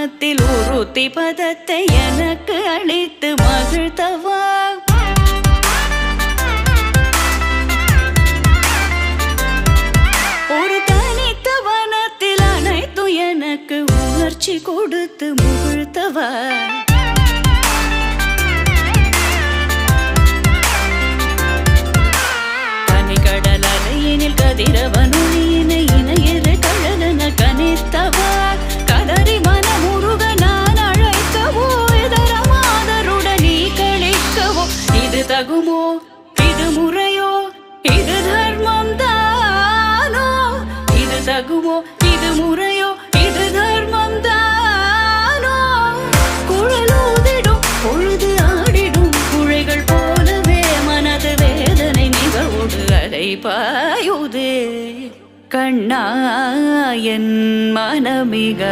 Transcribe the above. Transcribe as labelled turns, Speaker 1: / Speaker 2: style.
Speaker 1: மனத்தில் உறுத்தி பதத்தை எனக்கு அளித்து மகிழ்த்தவா. ஒரு தனித்த வனத்தில் அனைத்து எனக்கு உணர்ச்சி கொடுத்து முகிழ்த்தவா. கடல் அலையினில் கதிரவனொளியினை இணையிரு கழலன கனித்தவா. கதறி மனமுருக நான் அழைக்கவோ இதர மாதருடன் நீ கழிக்கவோ. இது தகுமோ இது முறையோ இது தர்மம் தானோ. இது தகுமோ இது முறையோ இது தர்மம் தானோ. குழலூதிடும் பொழுது ஆடிடும் குழைகள் போலவே மனது வேதனை நிகழ்வோடு பாயுதே. கண்ணா என் மனமிக